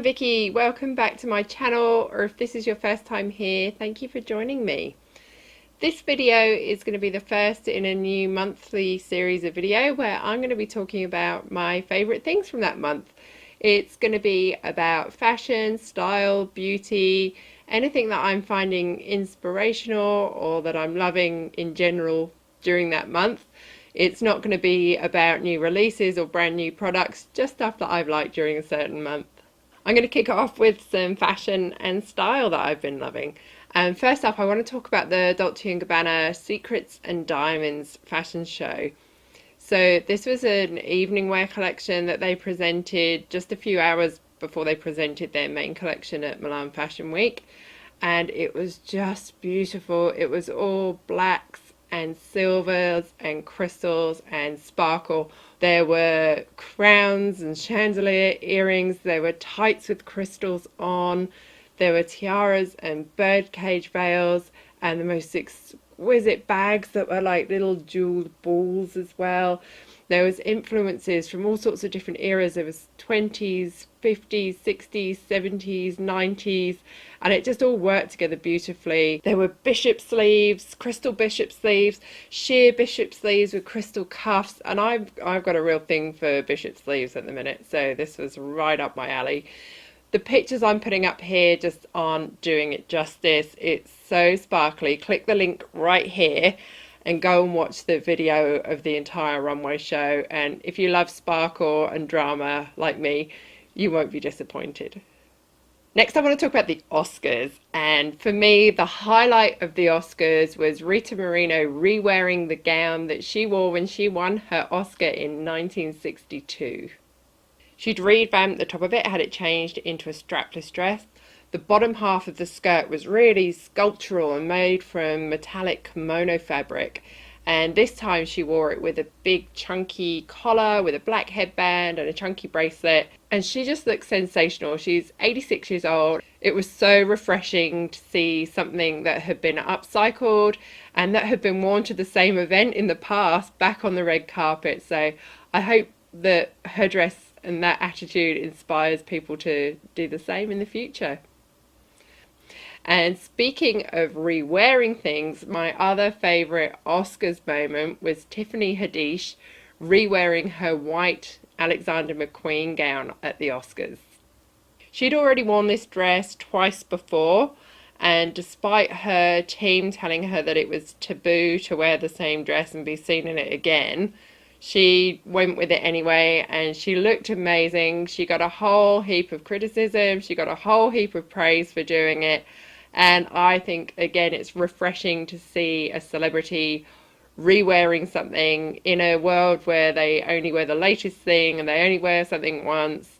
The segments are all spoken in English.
Vicky, welcome back to my channel, or if this is your first time here, thank you for joining me. This video is going to be the first in a new monthly series of video where I'm going to be talking about my favourite things from that month. It's going to be about fashion, style, beauty, anything that I'm finding inspirational or that I'm loving in general during that month. It's not going to be about new releases or brand new products, just stuff that I've liked during a certain month. I'm going to kick off with some fashion and style that I've been loving. First up, I want to talk about the Dolce & Gabbana Secrets and Diamonds fashion show. So this was an evening wear collection that they presented just a few hours before they presented their main collection at Milan Fashion Week. And it was just beautiful. It was all blacks and silvers and crystals and sparkle. There were crowns and chandelier earrings. There were tights with crystals on. There were tiaras and birdcage veils and the most exquisite bags that were like little jeweled balls as well. There was influences from all sorts of different eras. There was 20s, 50s, 60s, 70s, 90s, and it just all worked together beautifully. There were bishop sleeves, crystal bishop sleeves, sheer bishop sleeves with crystal cuffs, and I've got a real thing for bishop sleeves at the minute, so this was right up my alley. The pictures I'm putting up here just aren't doing it justice. It's so sparkly. Click the link right here and go and watch the video of the entire runway show, and if you love sparkle and drama like me, you won't be disappointed. Next I want to talk about the Oscars, and for me the highlight of the Oscars was Rita Moreno re-wearing the gown that she wore when she won her Oscar in 1962. She'd revamped the top of it, had it changed into a strapless dress. The bottom half of the skirt was really sculptural and made from metallic kimono fabric. And this time she wore it with a big chunky collar with a black headband and a chunky bracelet. And she just looks sensational. She's 86 years old. It was so refreshing to see something that had been upcycled and that had been worn to the same event in the past back on the red carpet. So I hope that her dress and that attitude inspires people to do the same in the future. And speaking of re-wearing things, my other favourite Oscars moment was Tiffany Haddish re-wearing her white Alexander McQueen gown at the Oscars. She'd already worn this dress twice before, and despite her team telling her that it was taboo to wear the same dress and be seen in it again, she went with it anyway, and she looked amazing. She got a whole heap of criticism, she got a whole heap of praise for doing it. And I think, again, it's refreshing to see a celebrity re-wearing something in a world where they only wear the latest thing and they only wear something once.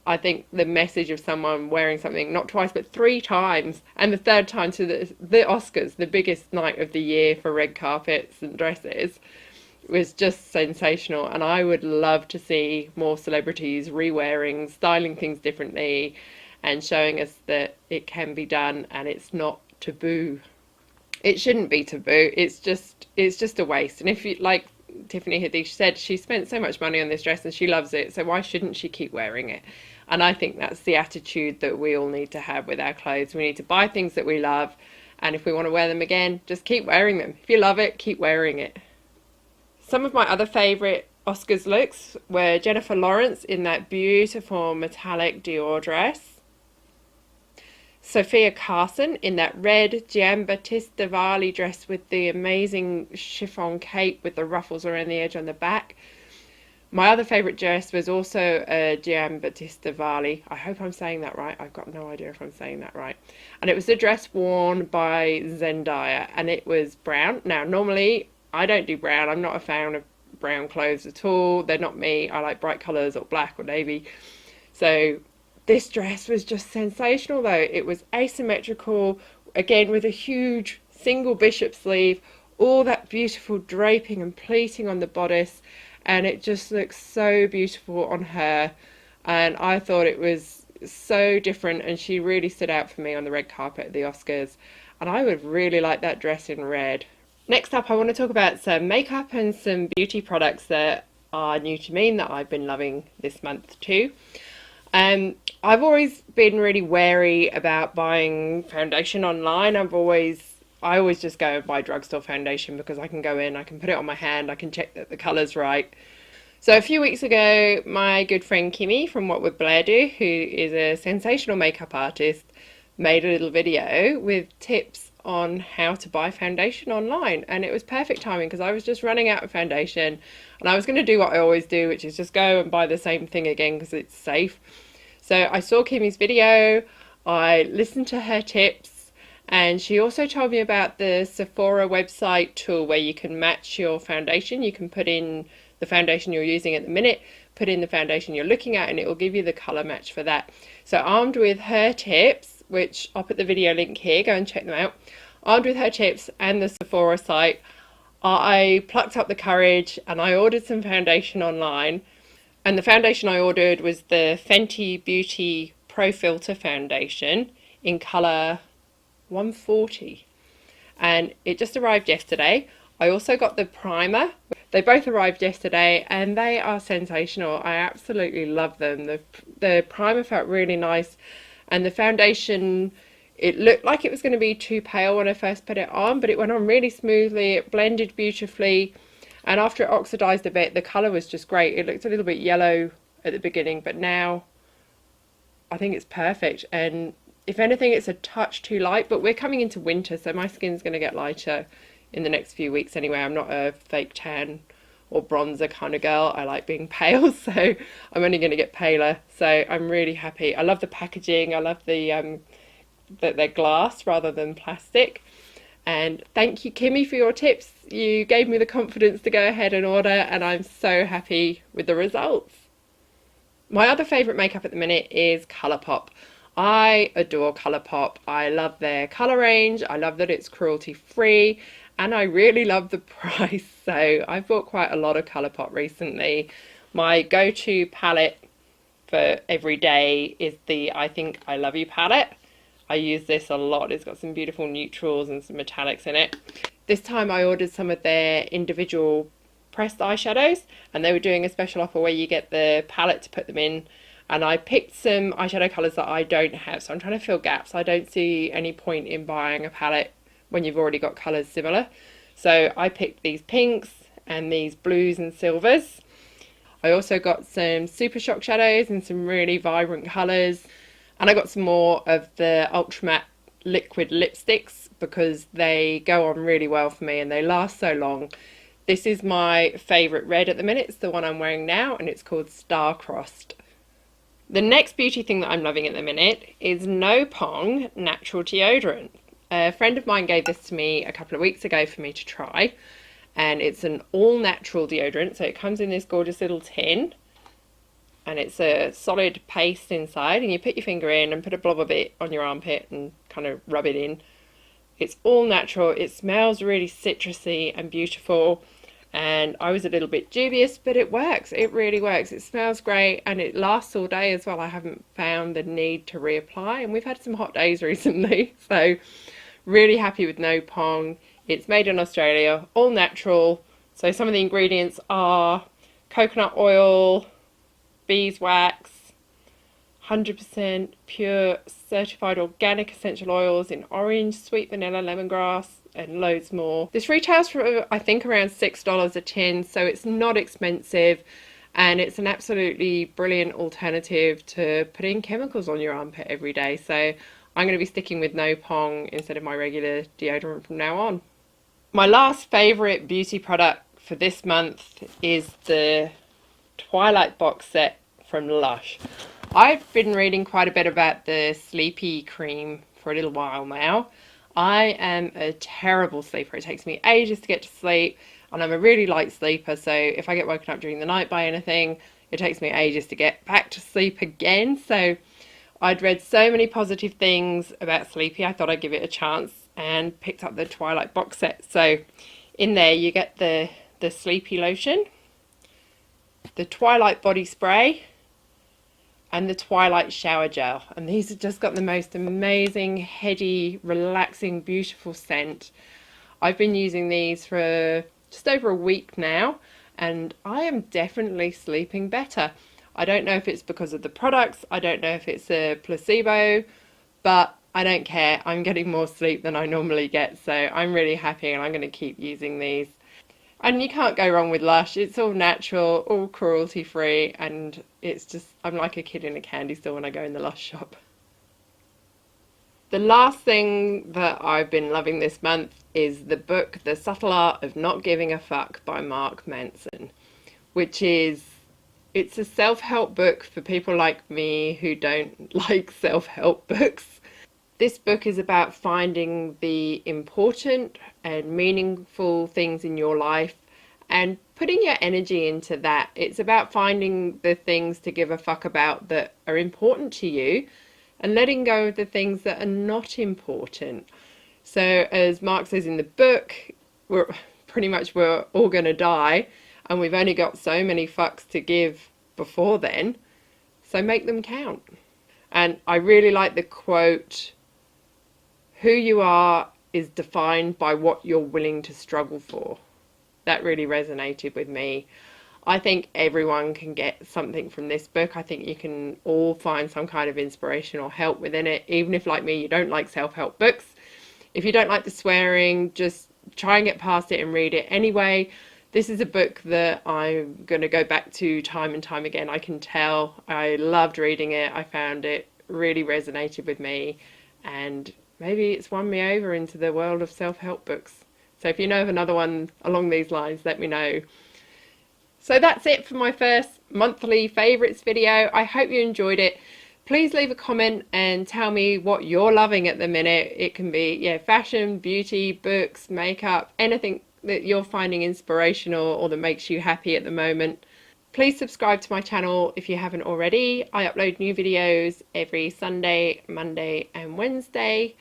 I think the message of someone wearing something not twice but 3 times, and the third time to the Oscars, the biggest night of the year for red carpets and dresses, was just sensational. And I would love to see more celebrities re-wearing, styling things differently, and showing us that it can be done and it's not taboo. It shouldn't be taboo. It's just a waste. And if you, like Tiffany Haddish said, she spent so much money on this dress and she loves it, so why shouldn't she keep wearing it? And I think that's the attitude that we all need to have with our clothes. We need to buy things that we love, and if we want to wear them again, just keep wearing them. If you love it, keep wearing it. Some of my other favourite Oscars looks were Jennifer Lawrence in that beautiful metallic Dior dress, Sophia Carson in that red Giambattista Valli dress with the amazing chiffon cape with the ruffles around the edge on the back. My other favourite dress was also a Giambattista Valli. I hope I'm saying that right. I've got no idea if I'm saying that right. And it was the dress worn by Zendaya, and it was brown. Now, normally I don't do brown. I'm not a fan of brown clothes at all. They're not me. I like bright colours or black or navy. So this dress was just sensational though. It was asymmetrical, again with a huge single bishop sleeve, all that beautiful draping and pleating on the bodice, and it just looks so beautiful on her. And I thought it was so different, and she really stood out for me on the red carpet at the Oscars, and I would really like that dress in red. Next up, I want to talk about some makeup and some beauty products that are new to me and that I've been loving this month too. I've always been really wary about buying foundation online. I always just go and buy drugstore foundation because I can go in, I can put it on my hand, I can check that the colour's right. So a few weeks ago, my good friend Kimmy from What Would Blair Do, who is a sensational makeup artist, made a little video with tips on how to buy foundation online, and it was perfect timing because I was just running out of foundation and I was going to do what I always do, which is just go and buy the same thing again because it's safe. So I saw Kimmy's video, I listened to her tips, and she also told me about the Sephora website tool where you can match your foundation. You can put in the foundation you're using at the minute, put in the foundation you're looking at, and it will give you the colour match for that. So armed with her tips, which I'll put the video link here, go and check them out. Armed with her tips and the Sephora site, I plucked up the courage and I ordered some foundation online. And the foundation I ordered was the Fenty Beauty Pro Filter Foundation in colour 140. And it just arrived yesterday. I also got the primer. They both arrived yesterday and they are sensational. I absolutely love them. The primer felt really nice, and the foundation, it looked like it was going to be too pale when I first put it on, but it went on really smoothly. It blended beautifully. And after it oxidized a bit, the colour was just great. It looked a little bit yellow at the beginning, but now I think it's perfect. And if anything, it's a touch too light, but we're coming into winter, so my skin's going to get lighter in the next few weeks anyway. I'm not a fake tan or bronzer kind of girl. I like being pale, so I'm only going to get paler. So I'm really happy. I love the packaging. I love that they're glass rather than plastic. And thank you, Kimmy, for your tips. You gave me the confidence to go ahead and order, and I'm so happy with the results. My other favourite makeup at the minute is Colourpop. I adore Colourpop. I love their colour range. I love that it's cruelty free, and I really love the price. So I've bought quite a lot of Colourpop recently. My go-to palette for every day is the I Think I Love You palette. I use this a lot. It's got some beautiful neutrals and some metallics in it. This time I ordered some of their individual pressed eyeshadows, and they were doing a special offer where you get the palette to put them in, and I picked some eyeshadow colours that I don't have, so I'm trying to fill gaps. I don't see any point in buying a palette when you've already got colours similar. So I picked these pinks and these blues and silvers. I also got some Super Shock shadows and some really vibrant colours. And I got some more of the Ultra Matte liquid lipsticks because they go on really well for me and they last so long. This is my favourite red at the minute. It's the one I'm wearing now, and it's called Star-Crossed. The next beauty thing that I'm loving at the minute is No Pong Natural Deodorant. A friend of mine gave this to me a couple of weeks ago for me to try, and it's an all-natural deodorant. So it comes in this gorgeous little tin, and it's a solid paste inside, and you put your finger in and put a blob of it on your armpit and kind of rub it in. It's all natural. It smells really citrusy and beautiful, and I was a little bit dubious, but it works. It really works. It smells great and it lasts all day as well. I haven't found the need to reapply, and we've had some hot days recently, so really happy with No Pong. It's made in Australia, all natural. So some of the ingredients are coconut oil, beeswax, 100% pure certified organic essential oils in orange, sweet vanilla, lemongrass, and loads more. This retails for I think around $6 a tin, so it's not expensive, and it's an absolutely brilliant alternative to putting chemicals on your armpit every day. So I'm going to be sticking with No Pong instead of my regular deodorant from now on. My last favourite beauty product for this month is the Twilight box set from Lush. I've been reading quite a bit about the Sleepy cream for a little while now. I am a terrible sleeper. It takes me ages to get to sleep, and I'm a really light sleeper, so if I get woken up during the night by anything, it takes me ages to get back to sleep again. So I'd read so many positive things about Sleepy, I thought I'd give it a chance and picked up the Twilight box set. So in there you get the Sleepy lotion, the Twilight body spray, and the Twilight shower gel, and these have just got the most amazing, heady, relaxing, beautiful scent. I've been using these for just over a week now, and I am definitely sleeping better. I don't know if it's because of the products, I don't know if it's a placebo, but I don't care. I'm getting more sleep than I normally get, so I'm really happy and I'm going to keep using these. And you can't go wrong with Lush. It's all natural, all cruelty free, and it's just, I'm like a kid in a candy store when I go in the Lush shop. The last thing that I've been loving this month is the book The Subtle Art of Not Giving a Fuck by Mark Manson, which is, it's a self-help book for people like me who don't like self-help books. This book is about finding the important and meaningful things in your life and putting your energy into that. It's about finding the things to give a fuck about that are important to you and letting go of the things that are not important. So as Mark says in the book, we're all going to die, and we've only got so many fucks to give before then, so make them count. And I really like the quote, "Who you are is defined by what you're willing to struggle for." That really resonated with me. I think everyone can get something from this book. I think you can all find some kind of inspiration or help within it, even if, like me, you don't like self-help books. If you don't like the swearing, just try and get past it and read it anyway. This is a book that I'm going to go back to time and time again. I can tell. I loved reading it. I found it really resonated with me, and maybe it's won me over into the world of self-help books. So if you know of another one along these lines, let me know. So that's it for my first monthly favourites video. I hope you enjoyed it. Please leave a comment and tell me what you're loving at the minute. It can be fashion, beauty, books, makeup, anything that you're finding inspirational or that makes you happy at the moment. Please subscribe to my channel if you haven't already. I upload new videos every Sunday, Monday and Wednesday.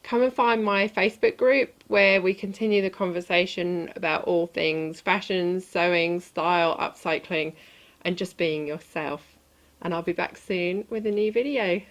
Come and find my Facebook group where we continue the conversation about all things fashion, sewing, style, upcycling, and just being yourself. And I'll be back soon with a new video.